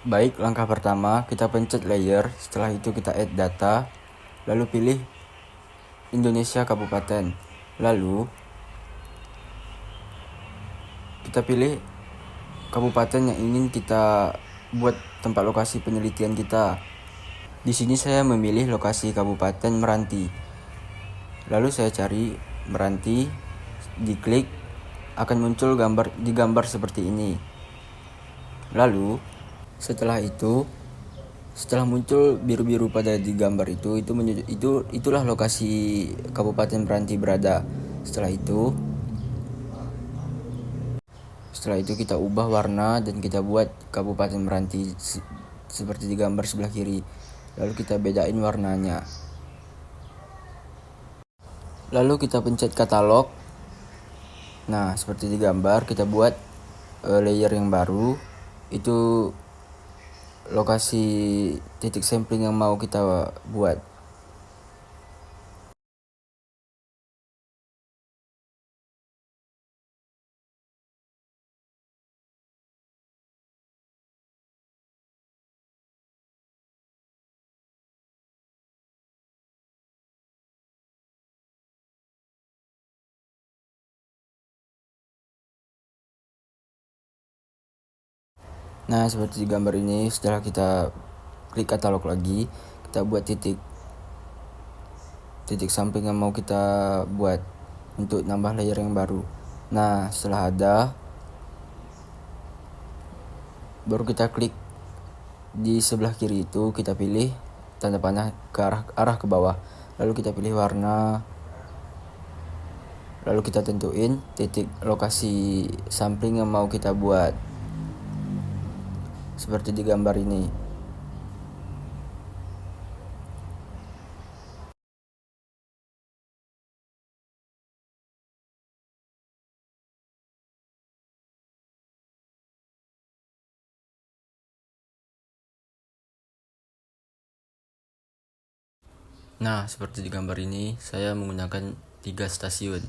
Baik, langkah pertama kita pencet layer, setelah itu kita add data, lalu pilih Indonesia Kabupaten. Lalu kita pilih kabupaten yang ingin kita buat tempat lokasi penelitian kita. Di sini saya memilih lokasi Kabupaten Meranti. Lalu saya cari Meranti, diklik, akan muncul digambar seperti ini. Lalu setelah muncul biru-biru pada digambar itulah lokasi Kabupaten Meranti berada. Setelah itu kita ubah warna dan kita buat Kabupaten Meranti seperti digambar sebelah kiri. Lalu kita bedain warnanya. Lalu kita pencet katalog. Nah, seperti digambar, kita buat layer yang baru. Itu lokasi titik sampling yang mau kita buat. Nah, seperti di gambar ini, setelah kita klik katalog lagi, kita buat titik samping yang mau kita buat untuk nambah layer yang baru. Nah, setelah ada, baru kita klik di sebelah kiri itu, kita pilih tanda panah ke arah ke bawah. Lalu kita pilih warna. Lalu kita tentuin titik lokasi sampling yang mau kita buat. Seperti di gambar ini. Nah, seperti di gambar ini, saya menggunakan 3 stasiun.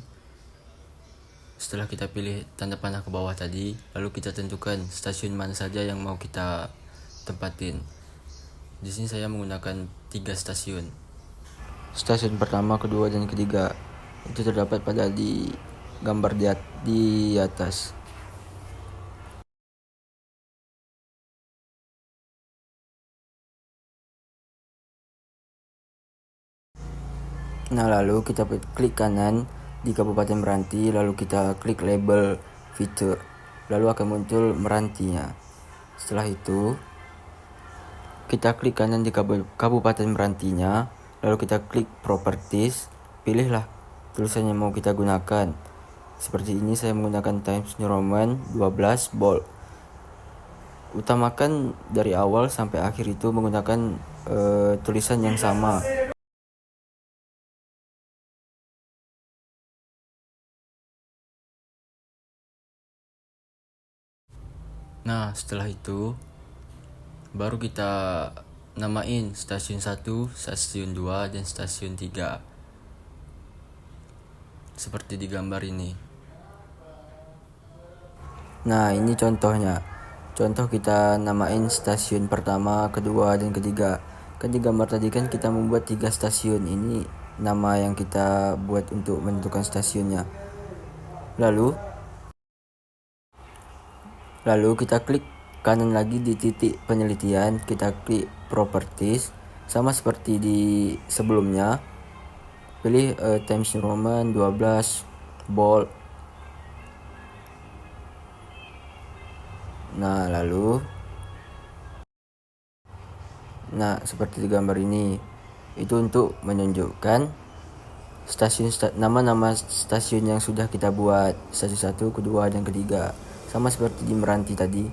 Setelah kita pilih tanda panah ke bawah tadi, lalu kita tentukan stasiun mana saja yang mau kita tempatin. Di sini saya menggunakan 3 stasiun. Stasiun pertama, kedua, dan ketiga itu terdapat pada di gambar di atas. Nah, lalu kita klik kanan di Kabupaten Meranti, lalu kita klik label fitur, lalu akan muncul Merantinya. Setelah itu kita klik kanan di Kabupaten Merantinya, lalu kita klik properties, pilihlah tulisan yang mau kita gunakan. Seperti ini saya menggunakan Times New Roman 12 bold. Utamakan dari awal sampai akhir itu menggunakan tulisan yang sama. Nah, setelah itu baru kita namain stasiun 1, stasiun 2, dan stasiun 3. Seperti di gambar ini. Nah, ini contohnya. Contoh kita namain stasiun pertama, kedua, dan ketiga. Kan di gambar tadi kan kita membuat 3 stasiun. Ini nama yang kita buat untuk menentukan stasiunnya. Lalu kita klik kanan lagi di titik penelitian, kita klik properties, sama seperti di sebelumnya. Pilih Times New Roman 12 bold. Nah, seperti di gambar ini. Itu untuk menunjukkan nama-nama stasiun yang sudah kita buat, stasiun 1, kedua, dan ketiga. Sama seperti di Meranti tadi.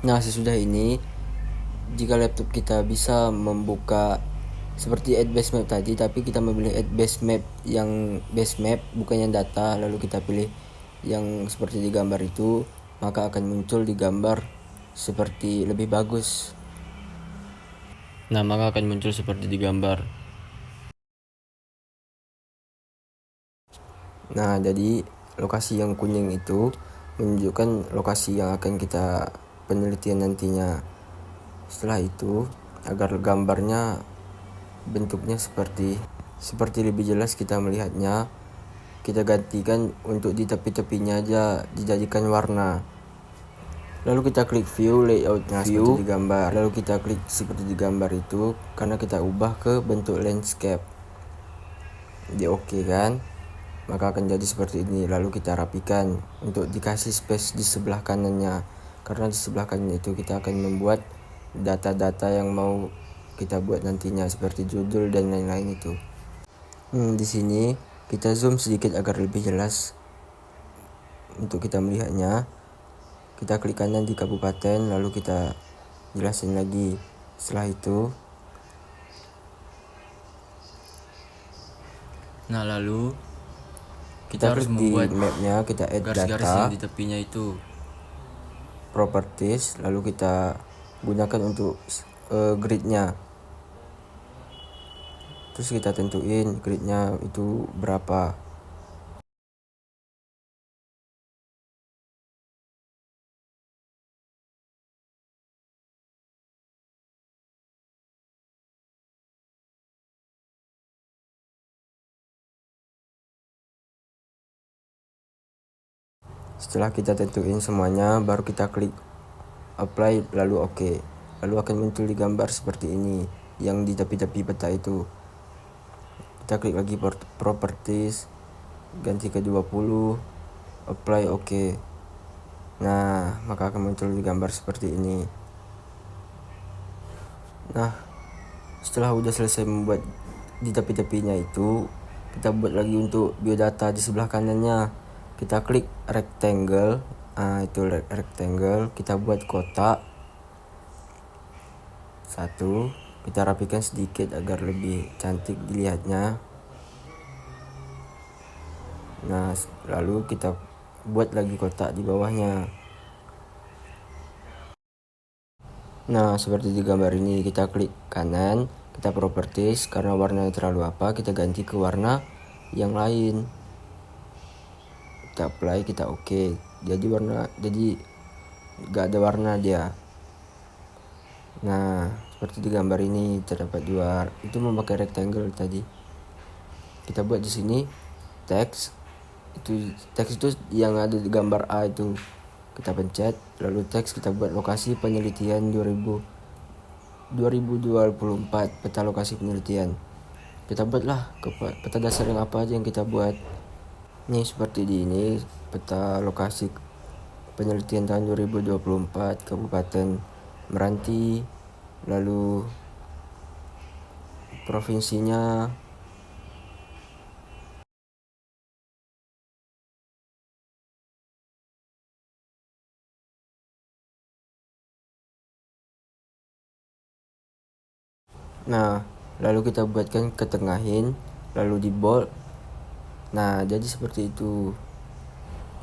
Nah, sesudah ini, jika laptop kita bisa membuka seperti add base map tadi, tapi kita memilih add base map yang base map bukan yang data, lalu kita pilih yang seperti di gambar itu, maka akan muncul di gambar seperti lebih bagus. Nah, maka akan muncul seperti di gambar. Nah, jadi lokasi yang kuning itu menunjukkan lokasi yang akan kita penelitian nantinya. Setelah itu, agar gambarnya bentuknya seperti lebih jelas kita melihatnya, kita gantikan untuk di tepi-tepinya aja dijadikan warna. Lalu kita klik view layout view seperti di gambar. Lalu kita klik seperti di gambar itu karena kita ubah ke bentuk landscape. Di oke kan? Maka akan jadi seperti ini. Lalu kita rapikan untuk dikasih space di sebelah kanannya. Karena di sebelah kanan itu kita akan membuat data-data yang mau kita buat nantinya seperti judul dan lain-lain itu. Di sini kita zoom sedikit agar lebih jelas untuk kita melihatnya. Kita klik kanan di kabupaten, lalu kita jelasin lagi. Setelah itu, nah lalu kita harus membuat di mapnya, kita add garis-garis data yang di tepinya itu, properties, lalu kita gunakan untuk gridnya. Terus kita tentuin gridnya itu berapa. Setelah kita tentuin semuanya, baru kita klik apply lalu oke. Lalu akan muncul di gambar seperti ini yang di tepi-tepi peta itu. Kita klik lagi properties, ganti ke 20, apply oke. Nah, maka akan muncul di gambar seperti ini. Nah, setelah udah selesai membuat di tepi-tepinya itu, kita buat lagi untuk biodata di sebelah kanannya. Kita klik rectangle, itu rectangle, kita buat kotak satu, kita rapikan sedikit agar lebih cantik dilihatnya. Nah, lalu kita buat lagi kotak di bawahnya. Nah, seperti di gambar ini, kita klik kanan, kita properties, karena warnanya terlalu apa, kita ganti ke warna yang lain. Kita apply, kita oke. Jadi gak ada warna dia. Nah, seperti di gambar ini terdapat dua, itu memakai rectangle tadi. Kita buat di sini teks itu yang ada di gambar A itu. Kita pencet, lalu teks kita buat lokasi penelitian 2024, peta lokasi penelitian. Kita buatlah peta dasar yang apa aja yang kita buat. Nih seperti di ini peta lokasi penelitian tahun 2024 Kabupaten Meranti, lalu provinsinya. Nah, lalu kita buatkan ketengahin, lalu di bold. Nah, jadi seperti itu.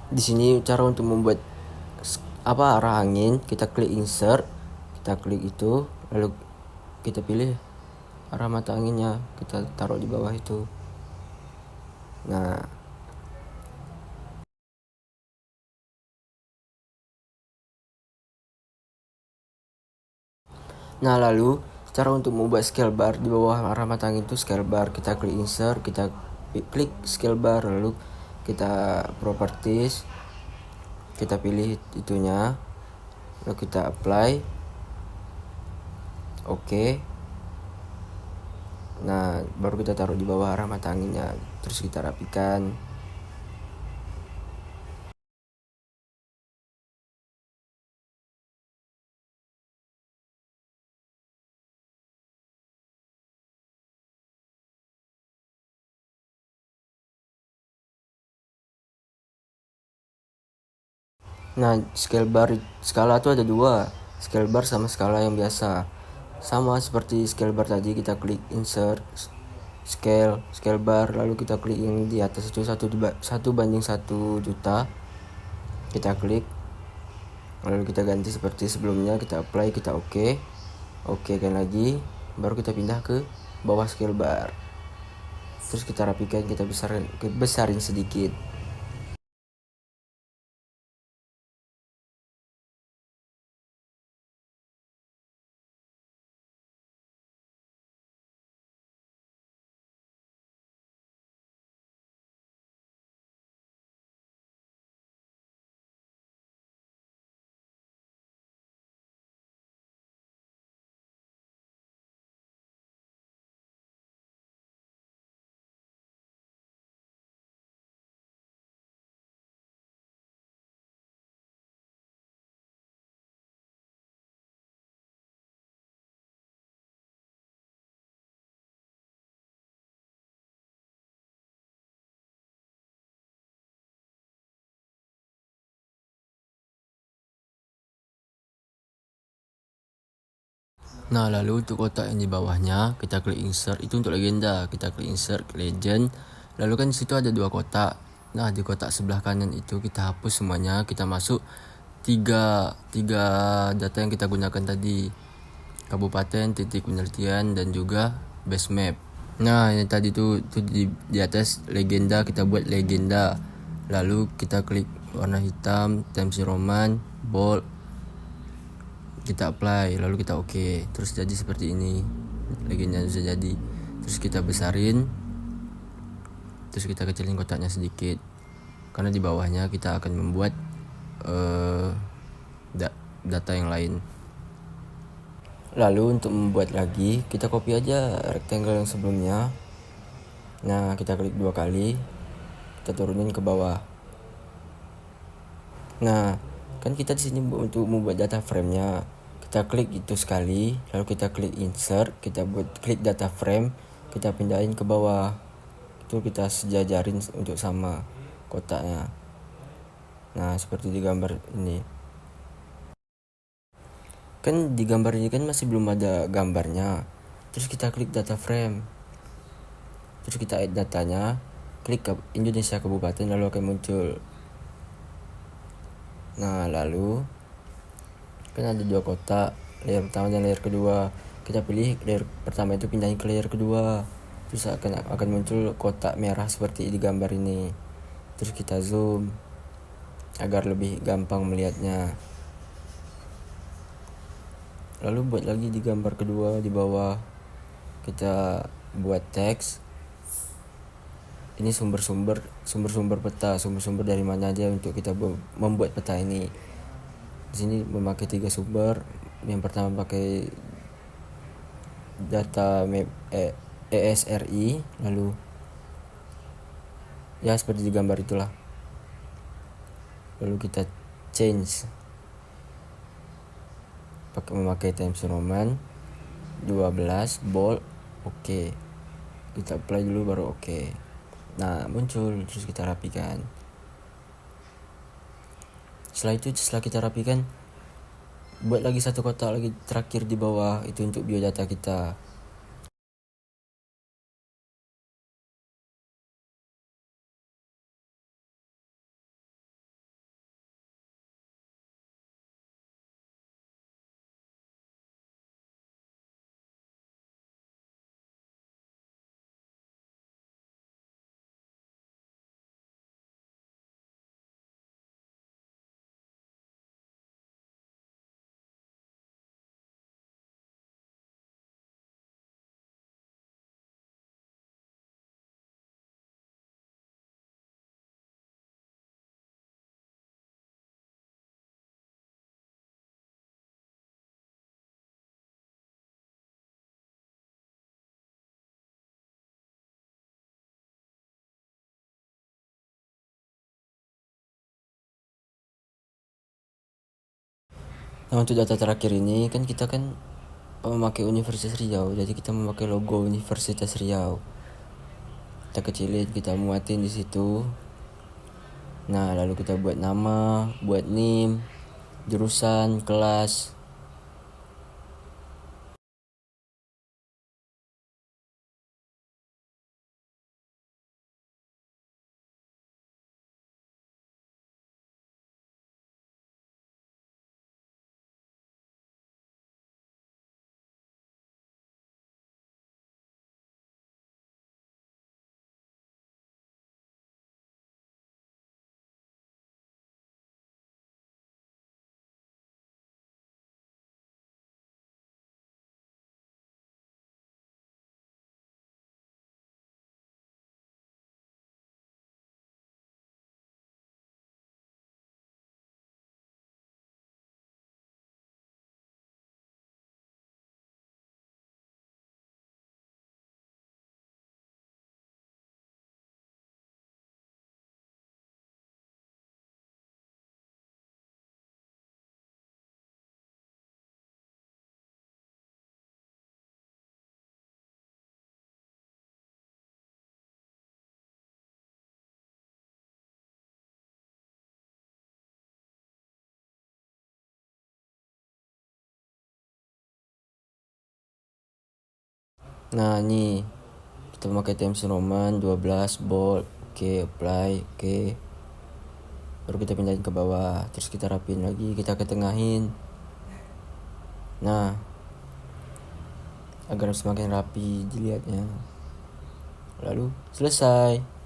Di sini cara untuk membuat arah angin, kita klik insert, kita klik itu, lalu kita pilih arah mata anginnya, kita taruh di bawah itu. Nah, lalu cara untuk membuat scale bar di bawah arah mata angin itu scale bar, kita klik insert, kita klik scale bar, lalu kita properties, kita pilih itunya, lalu kita apply oke. Nah, baru kita taruh di bawah arah mata anginnya, terus kita rapikan. Nah, skala tuh ada dua, scale bar sama skala yang biasa. Sama seperti scale bar tadi, kita klik insert scale bar, lalu kita klik yang di atas itu 1:1 juta, kita klik, lalu kita ganti seperti sebelumnya, kita apply, kita oke kan lagi, baru kita pindah ke bawah scale bar, terus kita rapikan, kita besarin sedikit. Nah, lalu untuk kotak yang di bawahnya, kita klik insert, itu untuk legenda, kita klik insert legend, lalu kan di situ ada 2 kotak. Nah, di kotak sebelah kanan itu kita hapus semuanya, kita masuk tiga data yang kita gunakan tadi, kabupaten, titik penelitian, dan juga base map. Nah, yang tadi tuh di atas legenda, kita buat legenda, lalu kita klik warna hitam, Times New Roman, bold, kita apply, lalu kita oke, terus jadi seperti ini, legendanya sudah jadi. Terus kita besarin, terus kita kecilin kotaknya sedikit, karena di bawahnya kita akan membuat data yang lain. Lalu untuk membuat lagi, kita copy aja rectangle yang sebelumnya. Nah, kita klik 2 kali, kita turunin ke bawah. Nah, kan kita di sini untuk membuat data frame-nya, kita klik itu sekali, lalu kita klik insert, kita klik data frame, kita pindahin ke bawah. Itu kita sejajarin untuk sama kotaknya. Nah, seperti di gambar ini. Kan di gambar ini kan masih belum ada gambarnya. Terus kita klik data frame. Terus kita add datanya, klik ke Indonesia Kabupaten, lalu akan muncul. Nah, lalu kan ada 2 kotak, layer pertama dan layer kedua. Kita pilih layer pertama itu, pindahin ke layer kedua. Terus akan muncul kotak merah seperti di gambar ini. Terus kita zoom agar lebih gampang melihatnya. Lalu buat lagi di gambar kedua, di bawah kita buat teks. Ini sumber-sumber peta, sumber dari mana aja untuk kita membuat peta ini. Di sini memakai 3 sumber. Yang pertama pakai data map ESRI, lalu ya seperti di gambar itulah. Lalu kita change memakai Times New Roman 12 bold, oke. Kita apply dulu baru oke. Nah, muncul, terus kita rapikan. Setelah kita rapikan, buat lagi 1 kotak lagi terakhir di bawah, itu untuk biodata kita. Nah, untuk data terakhir ini kan kita memakai Universitas Riau, jadi kita memakai logo Universitas Riau. Kita kecilin, kita muatin di situ. Nah, lalu kita buat nama, buat NIM, jurusan, kelas. Nah ini kita memakai Times New Roman 12 bold. Oke, apply. Oke, baru kita pindahin ke bawah, terus kita rapiin lagi, kita ketengahin. Nah, agar semakin rapi dilihatnya. Lalu selesai.